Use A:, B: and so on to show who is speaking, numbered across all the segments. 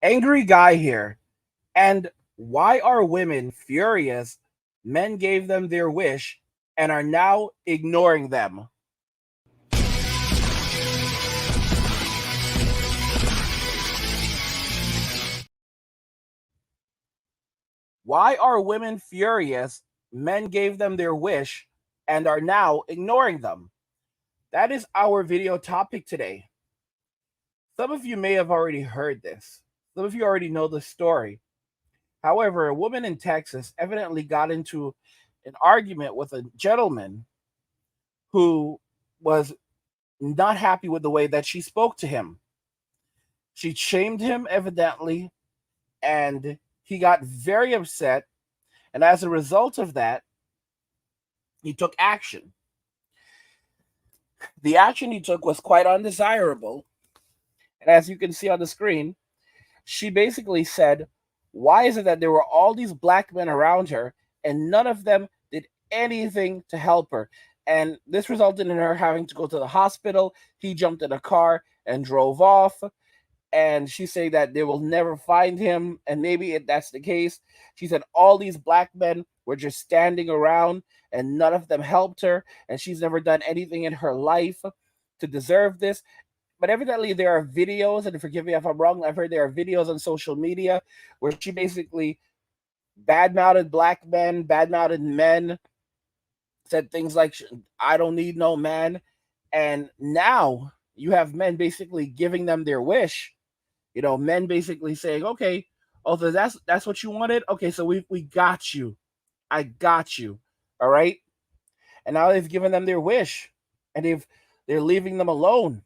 A: Angry guy here. And why are women furious? Men gave them their wish and are now ignoring them. Why are women furious? Men gave them their wish and are now ignoring them. That is our video topic today. Some of you may have already heard this. Some of you already know the story. However, a woman in Texas evidently got into an argument with a gentleman who was not happy with the way that she spoke to him. She shamed him, evidently, and he got very upset. And as a result of that, he took action. The action he took was quite undesirable. And as you can see on the screen, she basically said, why is it that there were all these black men around her and none of them did anything to help her? And this resulted in her having to go to the hospital. He jumped in a car and drove off. And she said that they will never find him. And maybe if that's the case, she said all these black men were just standing around and none of them helped her. And she's never done anything in her life to deserve this. But evidently there are videos, and forgive me if I'm wrong, I've heard there are videos on social media where she basically badmouthed black men, badmouthed men, said things like, I don't need no man. And now you have men basically giving them their wish. You know, men basically saying, okay, oh, so that's what you wanted? Okay, so we got you. I got you. All right. And now they've given them their wish and they're leaving them alone.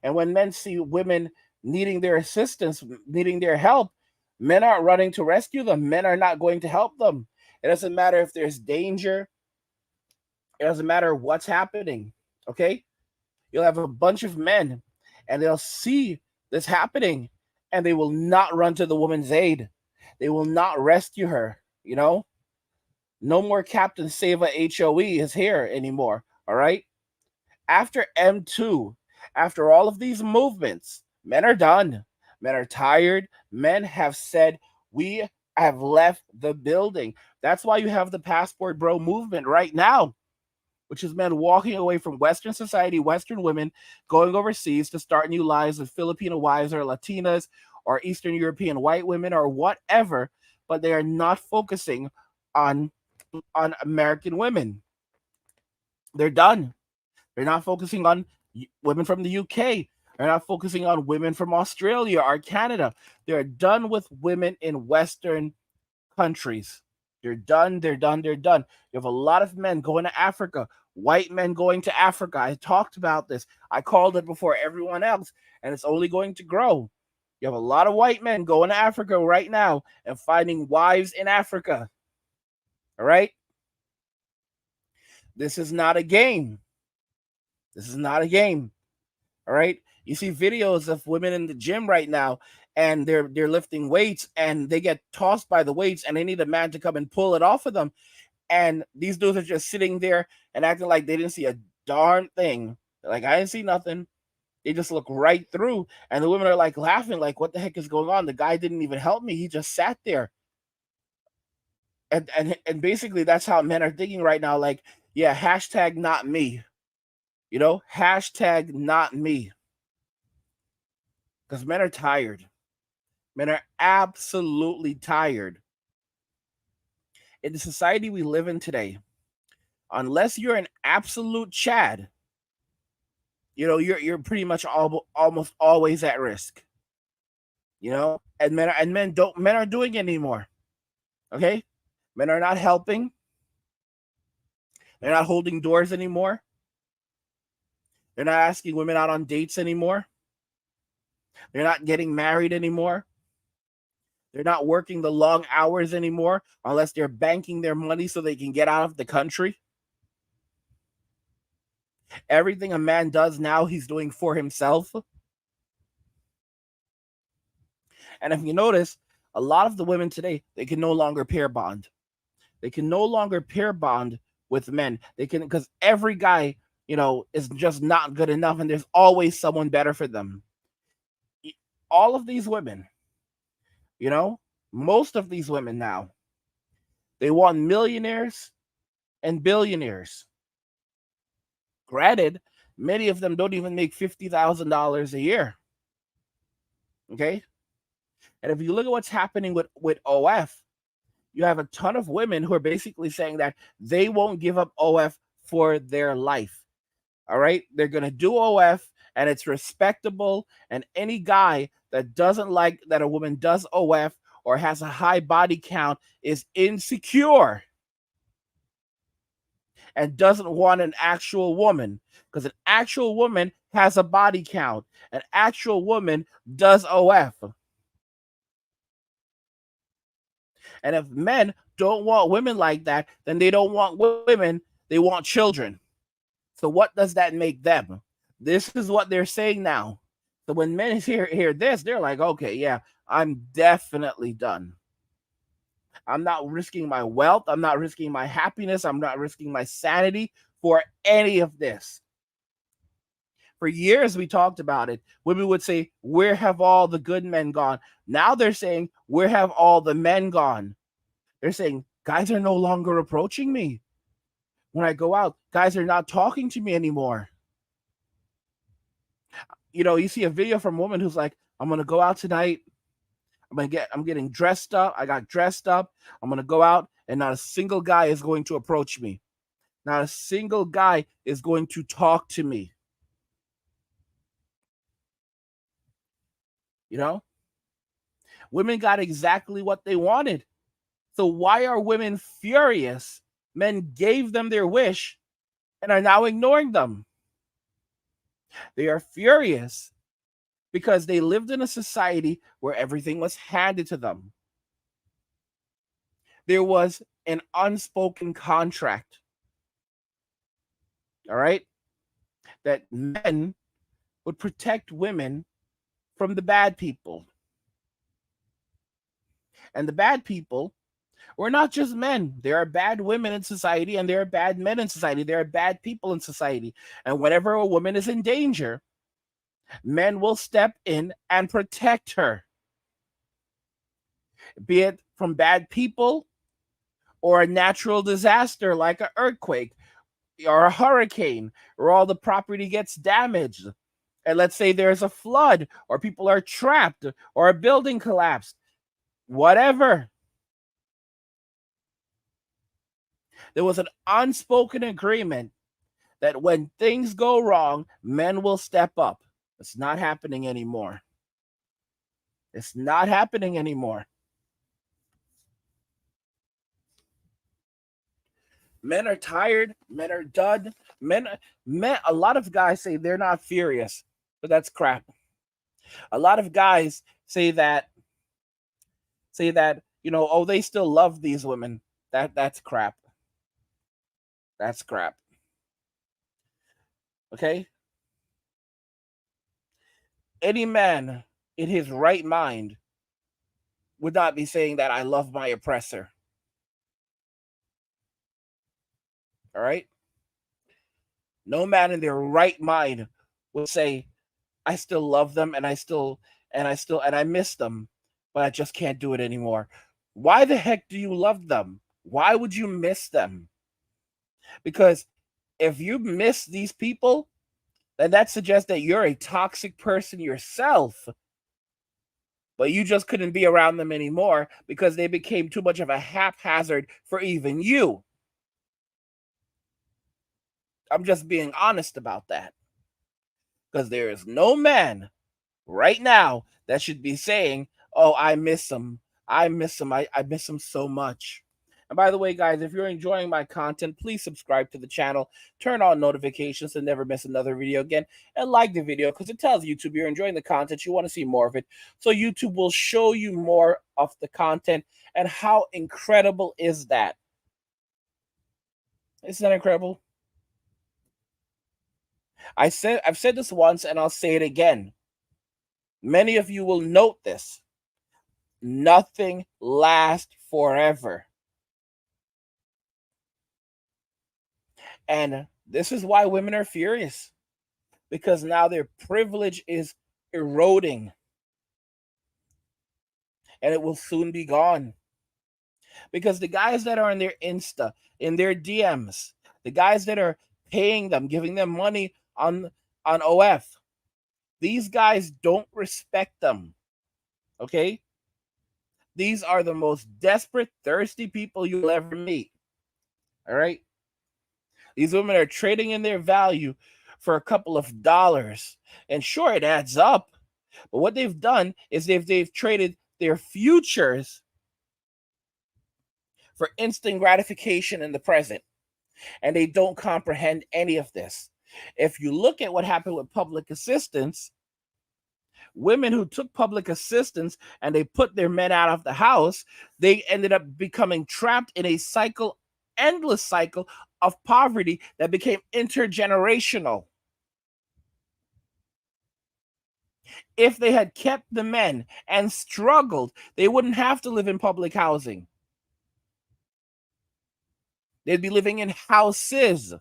A: And when men see women needing their assistance, needing their help, men aren't running to rescue them. Men are not going to help them. It doesn't matter if there's danger. It doesn't matter what's happening. Okay? You'll have a bunch of men and they'll see this happening and they will not run to the woman's aid. They will not rescue her. You know? No more Captain Save a HOE is here anymore. All right? After M2, after all of these movements, men are done. Men are tired. Men have said, we have left the building. That's why you have the Passport Bro movement right now, which is men walking away from Western society, Western women, going overseas to start new lives with Filipino wives or Latinas or Eastern European white women or whatever, but they are not focusing on American women. They're done. They're not focusing on women from the UK. They're not focusing on women from Australia or Canada. They're done with women in Western countries. They're done. They're done. They're done. You have a lot of men going to Africa, white men going to Africa. I talked about this. I called it before everyone else, and it's only going to grow. You have a lot of white men going to Africa right now and finding wives in Africa. All right? This is not a game. This is not a game. All right. You see videos of women in the gym right now and they're lifting weights and they get tossed by the weights and they need a man to come and pull it off of them. And these dudes are just sitting there and acting like they didn't see a darn thing. Like, I didn't see nothing. They just look right through. And the women are like laughing, like, what the heck is going on? The guy didn't even help me. He just sat there. And basically that's how men are thinking right now. Like, yeah, hashtag not me. You know, hashtag not me. Because men are tired. Men are absolutely tired. In the society we live in today, unless you're an absolute Chad, you know, you're pretty much almost always at risk. You know, and men are doing it anymore. Okay? Men are not helping. They're not holding doors anymore. They're not asking women out on dates anymore. They're not getting married anymore. They're not working the long hours anymore unless they're banking their money so they can get out of the country. Everything a man does now, he's doing for himself. And if you notice, a lot of the women today, they can no longer pair bond. They can no longer pair bond with men. They can, because every guy, you know, is just not good enough and there's always someone better for them. All of these women, You know, most of these women now, they want millionaires and billionaires. Granted, many of them don't even make $50,000 a year. Okay. And if you look at what's happening with OF, you have a ton of women who are basically saying that they won't give up OF for their life. All right. They're going to do OF and it's respectable. And any guy that doesn't like that a woman does OF or has a high body count is insecure and doesn't want an actual woman, because an actual woman has a body count. An actual woman does OF. And if men don't want women like that, then they don't want women, they want children. So what does that make them? This is what they're saying now. So when men hear this, they're like, okay, yeah, I'm definitely done. I'm not risking my wealth. I'm not risking my happiness. I'm not risking my sanity for any of this. For years, we talked about it. Women would say, where have all the good men gone? Now they're saying, where have all the men gone? They're saying, guys are no longer approaching me. When I go out, guys are not talking to me anymore. You know, you see a video from a woman who's like, I'm going to go out tonight. I'm getting dressed up. I got dressed up. I'm going to go out and not a single guy is going to approach me. Not a single guy is going to talk to me. You know, women got exactly what they wanted. So why are women furious? Men gave them their wish and are now ignoring them. They are furious because they lived in a society where everything was handed to them. There was an unspoken contract, all right, that men would protect women from the bad people. And the bad people were not just men. There are bad women in society and there are bad men in society. There are bad people in society. And whenever a woman is in danger, men will step in and protect her, be it from bad people or a natural disaster like an earthquake or a hurricane, or all the property gets damaged. And let's say there's a flood, or people are trapped, or a building collapsed, whatever. There was an unspoken agreement that when things go wrong, men will step up. It's not happening anymore. It's not happening anymore. Men are tired. Men are done. Men. A lot of guys say they're not furious, but that's crap. A lot of guys say that oh, they still love these women. That's crap. That's crap. Okay? Any man in his right mind would not be saying that I love my oppressor. All right? No man in their right mind would say, I still love them and I miss them, but I just can't do it anymore. Why the heck do you love them? Why would you miss them? Because if you miss these people, then that suggests that you're a toxic person yourself. But you just couldn't be around them anymore because they became too much of a haphazard for even you. I'm just being honest about that. Because there is no man right now that should be saying, oh, I miss him. I miss him. I miss him so much. And by the way, guys, if you're enjoying my content, please subscribe to the channel, turn on notifications to never miss another video again, and like the video because it tells YouTube you're enjoying the content, you want to see more of it. So YouTube will show you more of the content. And how incredible is that? Isn't that incredible? I've said this once and I'll say it again. Many of you will note this. Nothing lasts forever. And this is why women are furious, because now their privilege is eroding. and it will soon be gone. Because the guys that are in their Insta, in their DMs, the guys that are paying them, giving them money on OF, these guys don't respect them. Okay? These are the most desperate, thirsty people you'll ever meet. All right? These women are trading in their value for a couple of dollars. And sure, it adds up. But what they've done is they've traded their futures for instant gratification in the present. And they don't comprehend any of this. If you look at what happened with public assistance, women who took public assistance and they put their men out of the house, they ended up becoming trapped in a cycle, endless cycle of poverty that became intergenerational. If they had kept the men and struggled, they wouldn't have to live in public housing. They'd be living in houses.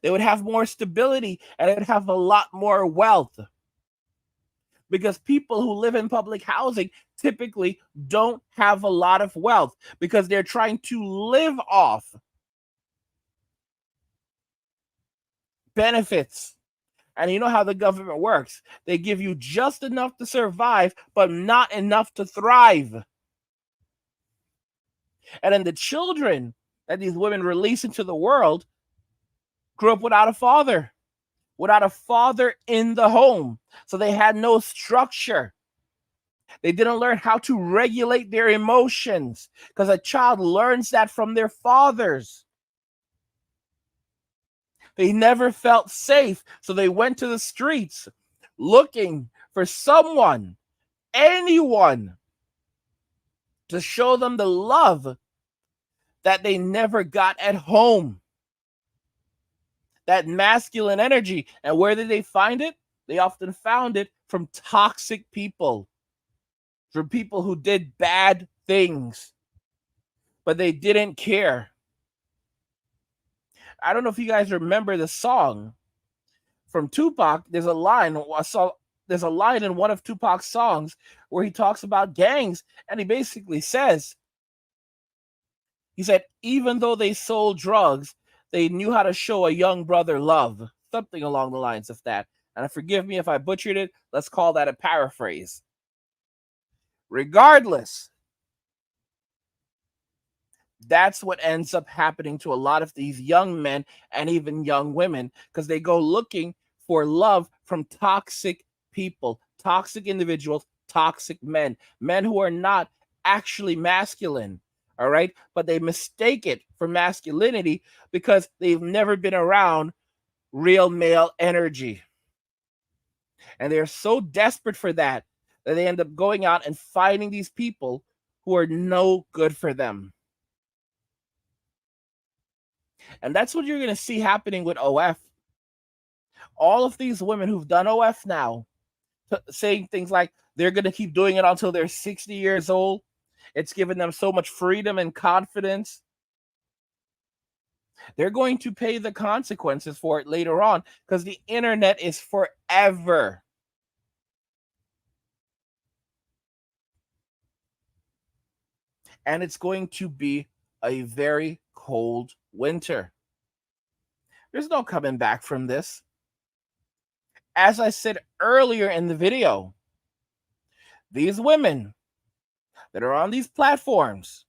A: They would have more stability and they would have a lot more wealth. Because people who live in public housing typically don't have a lot of wealth because they're trying to live off benefits. And you know how the government works. They give you just enough to survive, but not enough to thrive. And then the children that these women release into the world grew up without a father in the home. So they had no structure. They didn't learn how to regulate their emotions because a child learns that from their fathers. They never felt safe, so they went to the streets looking for someone, anyone, to show them the love that they never got at home. That masculine energy. And where did they find it? They often found it from toxic people, from people who did bad things, but they didn't care. I don't know if you guys remember the song from Tupac. There's a line in one of Tupac's songs where he talks about gangs, and he basically says, he said, even though they sold drugs, they knew how to show a young brother love. Something along the lines of that. And forgive me if I butchered it. Let's call that a paraphrase. Regardless, that's what ends up happening to a lot of these young men and even young women, because they go looking for love from toxic people, toxic individuals, toxic men who are not actually masculine. All right. But they mistake it for masculinity because they've never been around real male energy. And they're so desperate for that they end up going out and finding these people who are no good for them. And that's what you're going to see happening with OF. All of these women who've done OF now, saying things like they're going to keep doing it until they're 60 years old. It's given them so much freedom and confidence. They're going to pay the consequences for it later on because the internet is forever. And it's going to be a very cold winter. There's no coming back from this. As I said earlier in the video, these women that are on these platforms,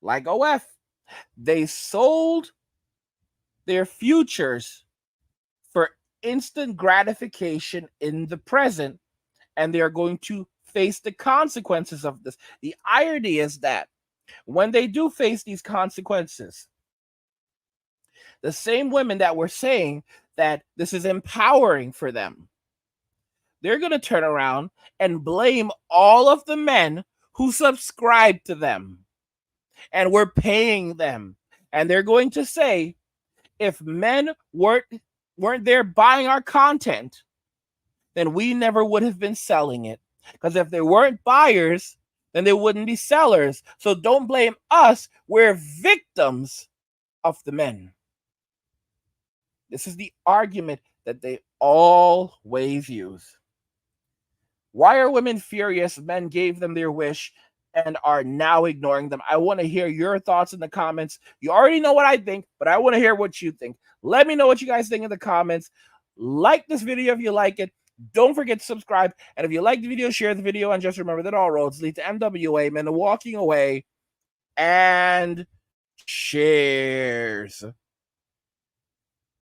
A: like OF, they sold their futures for instant gratification in the present, and they are going to face the consequences of this. The irony is that when they do face these consequences, the same women that were saying that this is empowering for them, they're going to turn around and blame all of the men who subscribe to them and were paying them. And they're going to say, if men weren't there buying our content, then we never would have been selling it. Because if there weren't buyers, then there wouldn't be sellers. So don't blame us. We're victims of the men. This is the argument that they always use. Why are women furious men gave them their wish and are now ignoring them? I want to hear your thoughts in the comments. You already know what I think, but I want to hear what you think. Let me know what you guys think in the comments. Like this video if you like it. Don't forget to subscribe. And if you like the video, share the video. And just remember that all roads lead to MWA, men walking away. And cheers.